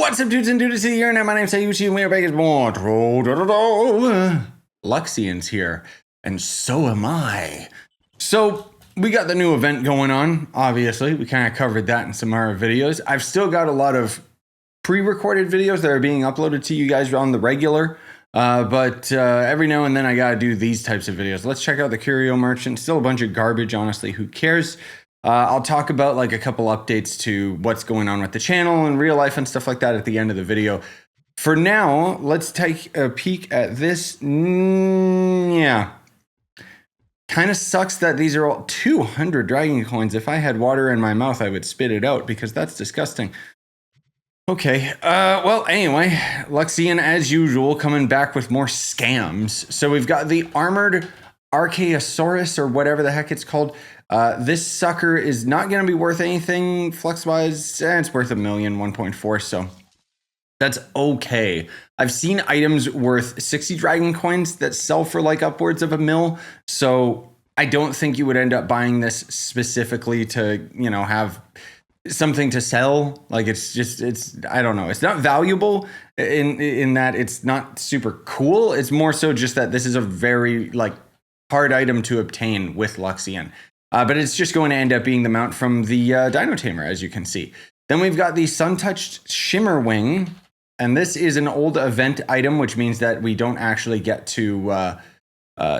What's up, dudes and dudes of the internet? My name's Scyushi, and we are back as more Trove. Luxion's here, and so am I. So, we got the new event going on, obviously. We kind of covered that in some of our videos. I've still got a lot of pre-recorded videos that are being uploaded to you guys on the regular. But every now and then I gotta do these types of videos. Let's check out the Curio Merchant. Still a bunch of garbage, honestly. Who cares? I'll talk about like a couple updates to what's going on with the channel and real life and stuff like that at the end of the video. For now, let's take a peek at this. Yeah. Kind of sucks that these are all 200 dragon coins. If I had water in my mouth, I would spit it out because that's disgusting. Okay, well, anyway, Luxion, as usual, coming back with more scams. So we've got the armored Archaeoceratops, or whatever the heck it's called. This sucker is not going to be worth anything flux-wise. It's worth 1,000,000, so that's okay. I've seen items worth 60 dragon coins that sell for like upwards of 1,000,000, so I don't think you would end up buying this specifically to, you know, have something to sell. Like it's I don't know, it's not valuable in that it's not super cool. It's more so just that this is a very like hard item to obtain with Luxion, but it's just going to end up being the mount from the Dino Tamer, as you can see. Then we've got the Sun-Touched Shimmerwing, and this is an old event item, which means that we don't actually get to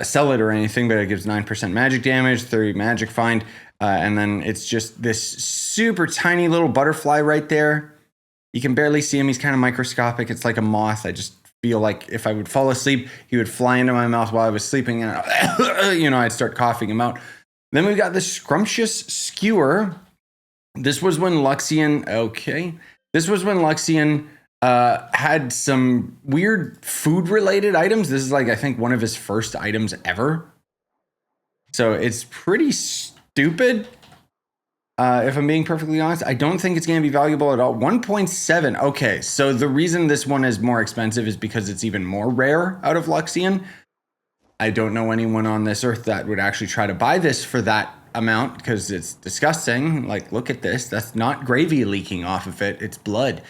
sell it or anything, but it gives 9% magic damage, 30 magic find. And then it's just this super tiny little butterfly right there. You can barely see him. He's kind of microscopic. It's like a moth. I just feel like if I would fall asleep, he would fly into my mouth while I was sleeping, and you know, I'd start coughing him out. Then we've got the scrumptious skewer. This was when Luxion, had some weird food-related items. This is like, I think, one of his first items ever. So it's pretty stupid, if I'm being perfectly honest. I don't think it's going to be valuable at all. 1.7. Okay, so the reason this one is more expensive is because it's even more rare out of Luxion. I don't know anyone on this earth that would actually try to buy this for that amount because it's disgusting. Like, look at this. That's not gravy leaking off of it. It's blood,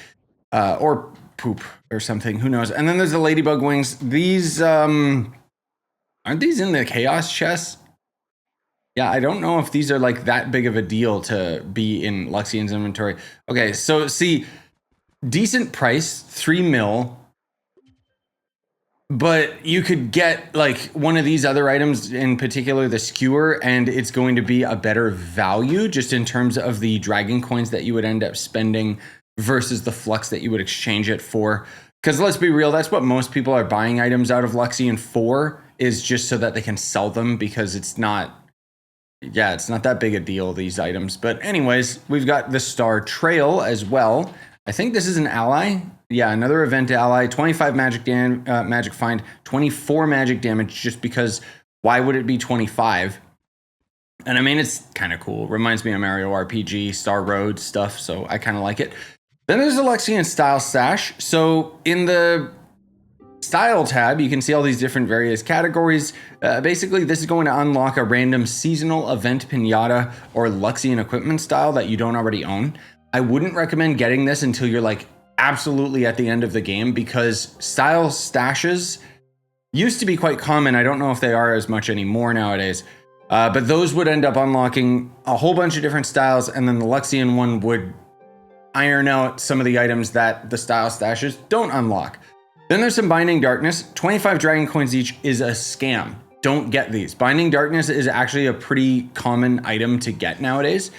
or poop or something. Who knows? And then there's the ladybug wings. These aren't these in the chaos chest? Yeah, I don't know if these are like that big of a deal to be in Luxion's inventory. Okay, so see, decent price, 3 mil, but you could get like one of these other items, in particular the skewer, and it's going to be a better value just in terms of the dragon coins that you would end up spending versus the flux that you would exchange it for. Because let's be real, that's what most people are buying items out of Luxion for, is just so that they can sell them, because it's not that big a deal, these items. But anyways, we've got the Star Trail as well. I think this is an ally. Yeah, another event ally. 25 magic find, 24 magic damage, just because why would it be 25? And I mean, it's kind of cool. Reminds me of Mario RPG, Star Road stuff, so I kind of like it. Then there's the Luxion Style Stash. So in the Style tab, you can see all these different various categories. Basically, this is going to unlock a random seasonal event pinata or Luxion equipment style that you don't already own. I wouldn't recommend getting this until you're like absolutely at the end of the game, because style stashes used to be quite common. I don't know if they are as much anymore nowadays, but those would end up unlocking a whole bunch of different styles, and then the Luxion one would iron out some of the items that the style stashes don't unlock. Then there's some Binding Darkness. 25 dragon coins each is a scam. Don't get these. Binding Darkness is actually a pretty common item to get nowadays,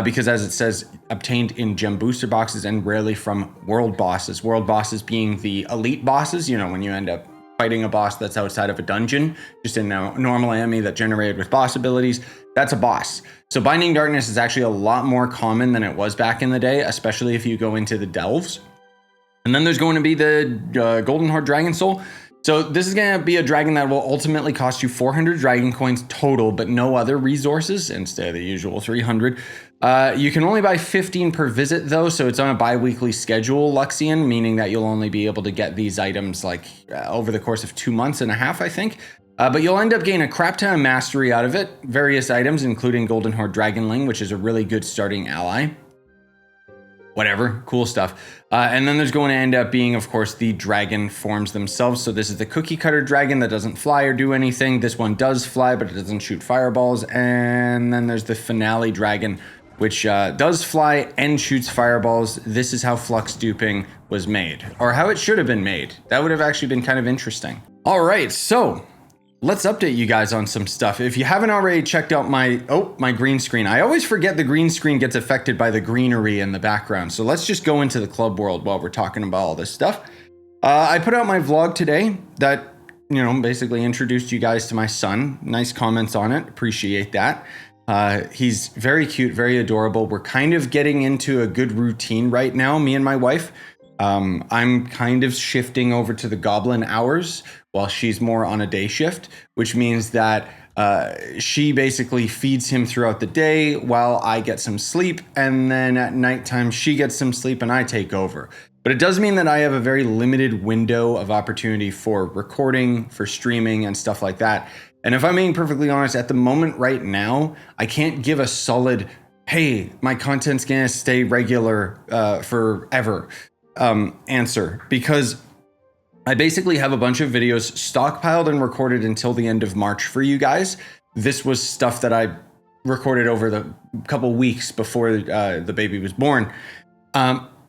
because as it says, obtained in gem booster boxes and rarely from world bosses. World bosses being the elite bosses, you know, when you end up fighting a boss that's outside of a dungeon, just a normal enemy that generated with boss abilities, that's a boss. So Binding Darkness is actually a lot more common than it was back in the day, especially if you go into the delves. And then there's going to be the Golden Hoard Dragon Soul. So this is going to be a dragon that will ultimately cost you 400 dragon coins total, but no other resources instead of the usual 300. You can only buy 15 per visit though, so it's on a bi-weekly schedule, Luxion, meaning that you'll only be able to get these items like over the course of 2.5 months, I think. But you'll end up getting a crap ton of mastery out of it. Various items, including Golden Hoard Dragonling, which is a really good starting ally. whatever, cool stuff. And then there's going to end up being, of course, the dragon forms themselves. So this is the cookie cutter dragon that doesn't fly or do anything. This one does fly, but it doesn't shoot fireballs. And then there's the finale dragon, which does fly and shoots fireballs. This is how flux duping was made, or how it should have been made. That would have actually been kind of interesting. All right, so let's update you guys on some stuff. If you haven't already checked out my green screen. I always forget the green screen gets affected by the greenery in the background. So let's just go into the club world while we're talking about all this stuff. I put out my vlog today that, basically introduced you guys to my son. Nice comments on it. Appreciate that. He's very cute, very adorable. We're kind of getting into a good routine right now, me and my wife. I'm kind of shifting over to the goblin hours while she's more on a day shift, which means that she basically feeds him throughout the day while I get some sleep. And then at nighttime, she gets some sleep and I take over. But it does mean that I have a very limited window of opportunity for recording, for streaming and stuff like that. And if I'm being perfectly honest, at the moment right now, I can't give a solid, hey, my content's gonna stay regular forever answer, because I basically have a bunch of videos stockpiled and recorded until the end of March for you guys. This was stuff that I recorded over the couple weeks before the baby was born.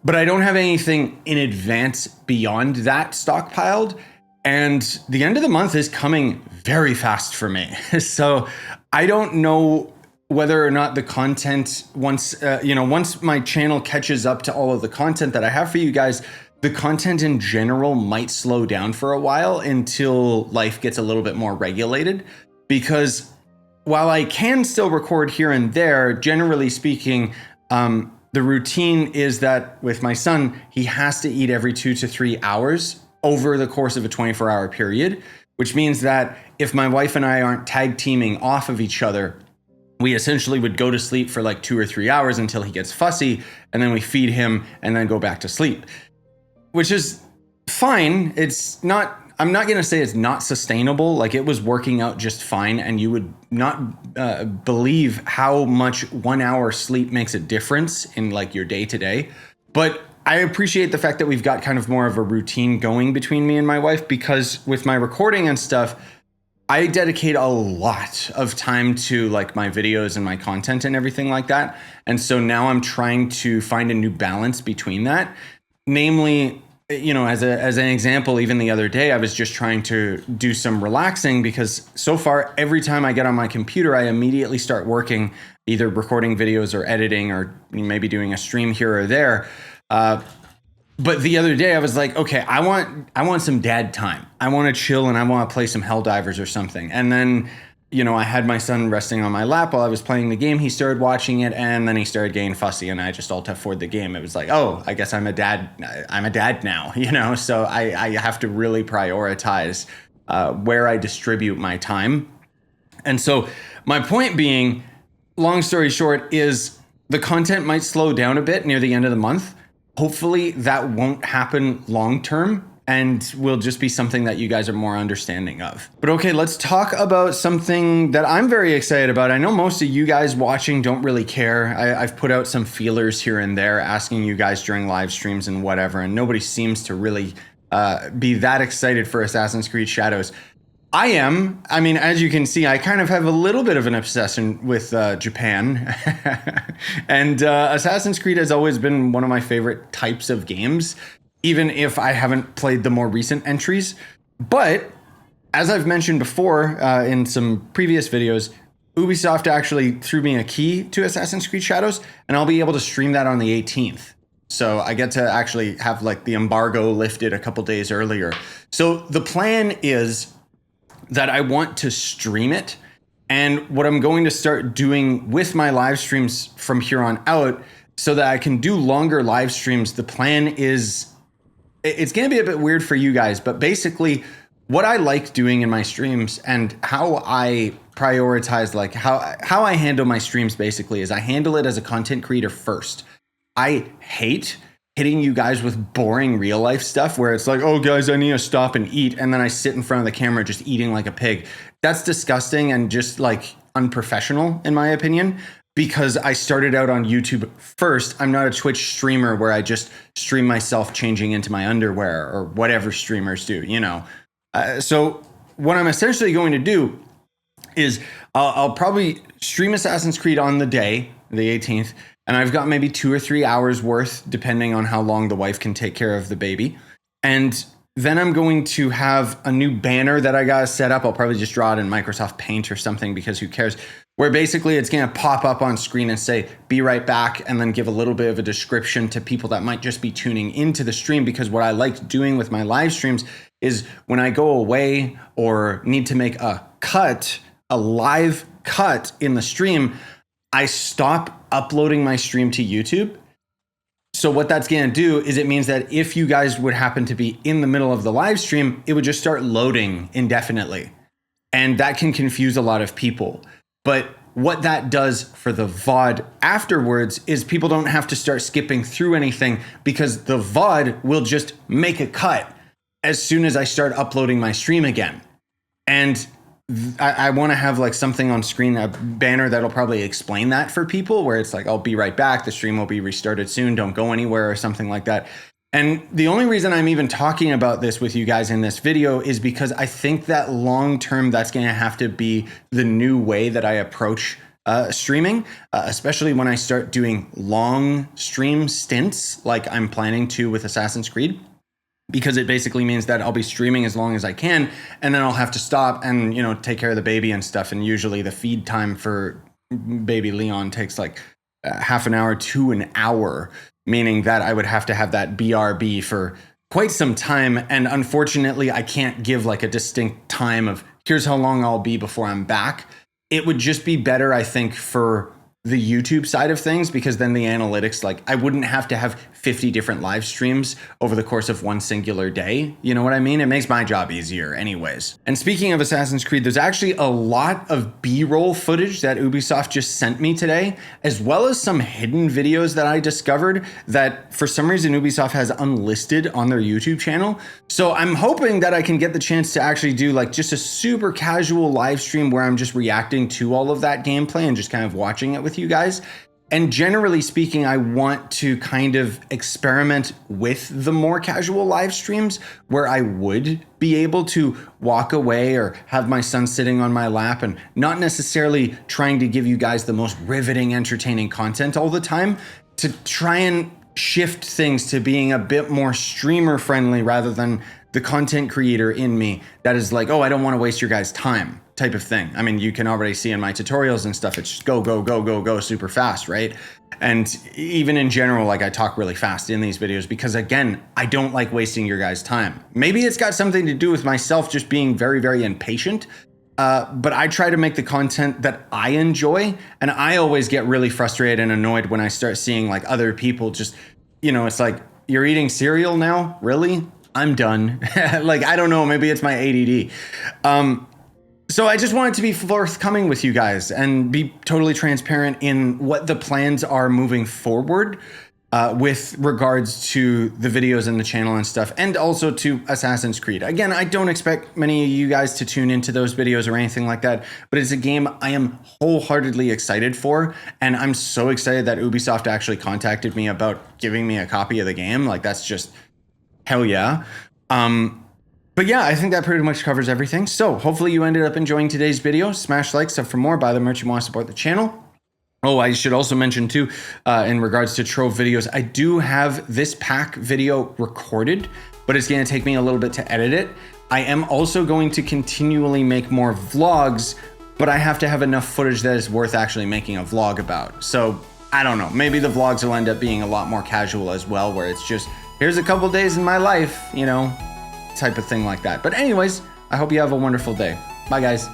But I don't have anything in advance beyond that stockpiled. And the end of the month is coming very fast for me. So I don't know whether or not the content, once my channel catches up to all of the content that I have for you guys, the content in general might slow down for a while until life gets a little bit more regulated. Because while I can still record here and there, generally speaking, the routine is that with my son, he has to eat every 2 to 3 hours over the course of a 24-hour period, which means that if my wife and I aren't tag teaming off of each other, we essentially would go to sleep for like 2 or 3 hours until he gets fussy, and then we feed him and then go back to sleep, which is fine. It's not, I'm not going to say it's not sustainable. Like, it was working out just fine, and you would not believe how much 1 hour sleep makes a difference in like your day to day. But I appreciate the fact that we've got kind of more of a routine going between me and my wife, because with my recording and stuff, I dedicate a lot of time to like my videos and my content and everything like that. And so now I'm trying to find a new balance between that. Namely, as an example, even the other day, I was just trying to do some relaxing, because so far, every time I get on my computer, I immediately start working, either recording videos or editing, or maybe doing a stream here or there. But the other day I was like, okay, I want some dad time. I want to chill and I want to play some Helldivers or something. And then, I had my son resting on my lap while I was playing the game. He started watching it, and then he started getting fussy, and I just alt F4'd the game. It was like, oh, I guess I'm a dad. I'm a dad now, so I have to really prioritize where I distribute my time. And so my point being, long story short, is the content might slow down a bit near the end of the month. Hopefully that won't happen long term, and will just be something that you guys are more understanding of. But okay, let's talk about something that I'm very excited about. I know most of you guys watching don't really care. I've put out some feelers here and there asking you guys during live streams and whatever, and nobody seems to really be that excited for Assassin's Creed Shadows. I am. I mean, as you can see, I kind of have a little bit of an obsession with Japan. And Assassin's Creed has always been one of my favorite types of games, even if I haven't played the more recent entries. But as I've mentioned before in some previous videos, Ubisoft actually threw me a key to Assassin's Creed Shadows, and I'll be able to stream that on the 18th. So I get to actually have like the embargo lifted a couple days earlier. So the plan is that I want to stream it. And what I'm going to start doing with my live streams from here on out, so that I can do longer live streams, the plan is, it's going to be a bit weird for you guys, but basically what I like doing in my streams and how I prioritize, like how I handle my streams basically, is I handle it as a content creator first. I hate hitting you guys with boring real life stuff where it's like, oh guys, I need to stop and eat. And then I sit in front of the camera just eating like a pig. That's disgusting and just like unprofessional in my opinion. because I started out on YouTube first. I'm not a Twitch streamer where I just stream myself changing into my underwear or whatever streamers do, you know. So what I'm essentially going to do is I'll probably stream Assassin's Creed on the day, the 18th, and I've got maybe 2 or 3 hours worth, depending on how long the wife can take care of the baby. And then I'm going to have a new banner that I got to set up. I'll probably just draw it in Microsoft Paint or something, because who cares? Where basically it's going to pop up on screen and say, be right back, and then give a little bit of a description to people that might just be tuning into the stream. Because what I like doing with my live streams is when I go away or need to make a live cut in the stream, I stop uploading my stream to YouTube. So what that's going to do is it means that if you guys would happen to be in the middle of the live stream, it would just start loading indefinitely. And that can confuse a lot of people. But what that does for the VOD afterwards is people don't have to start skipping through anything, because the VOD will just make a cut as soon as I start uploading my stream again. And I want to have like something on screen, a banner that'll probably explain that for people, where it's like, I'll be right back, the stream will be restarted soon, don't go anywhere, or something like that. And the only reason I'm even talking about this with you guys in this video is because I think that long term, that's going to have to be the new way that I approach streaming, especially when I start doing long stream stints like I'm planning to with Assassin's Creed. Because it basically means that I'll be streaming as long as I can, and then I'll have to stop and, you know, take care of the baby and stuff. And usually the feed time for baby Leon takes like half an hour to an hour, meaning that I would have to have that BRB for quite some time. And unfortunately, I can't give like a distinct time of here's how long I'll be before I'm back. It would just be better, I think, for the YouTube side of things, because then the analytics, like I wouldn't have to have 50 different live streams over the course of one singular day. You know what I mean? It makes my job easier anyways. And speaking of Assassin's Creed, there's actually a lot of B-roll footage that Ubisoft just sent me today, as well as some hidden videos that I discovered that for some reason Ubisoft has unlisted on their YouTube channel. So I'm hoping that I can get the chance to actually do like just a super casual live stream where I'm just reacting to all of that gameplay and just kind of watching it with you guys. And generally speaking, I want to kind of experiment with the more casual live streams where I would be able to walk away or have my son sitting on my lap and not necessarily trying to give you guys the most riveting, entertaining content all the time, to try and shift things to being a bit more streamer friendly rather than the content creator in me that is like, oh, I don't want to waste your guys' time type of thing. I mean, you can already see in my tutorials and stuff, it's just go, go, go, go, go super fast, right? And even in general, like I talk really fast in these videos because again, I don't like wasting your guys' time. Maybe it's got something to do with myself just being very, very impatient. But I try to make the content that I enjoy, and I always get really frustrated and annoyed when I start seeing like other people just, you know, it's like, you're eating cereal now? Really? I'm done. Like, I don't know, maybe it's my ADD. So I just wanted to be forthcoming with you guys and be totally transparent in what the plans are moving forward with regards to the videos and the channel and stuff, and also to Assassin's Creed. Again, I don't expect many of you guys to tune into those videos or anything like that, but it's a game I am wholeheartedly excited for, and I'm so excited that Ubisoft actually contacted me about giving me a copy of the game. Like, that's just hell yeah. But yeah, I think that pretty much covers everything. So hopefully you ended up enjoying today's video. Smash like, sub for more, buy the merch you want to support the channel. Oh, I should also mention too, in regards to Trove videos, I do have this pack video recorded, but it's going to take me a little bit to edit it. I am also going to continually make more vlogs, but I have to have enough footage that is worth actually making a vlog about. So I don't know, maybe the vlogs will end up being a lot more casual as well, where it's just, here's a couple days in my life, you know, type of thing like that. But anyways, I hope you have a wonderful day. Bye guys.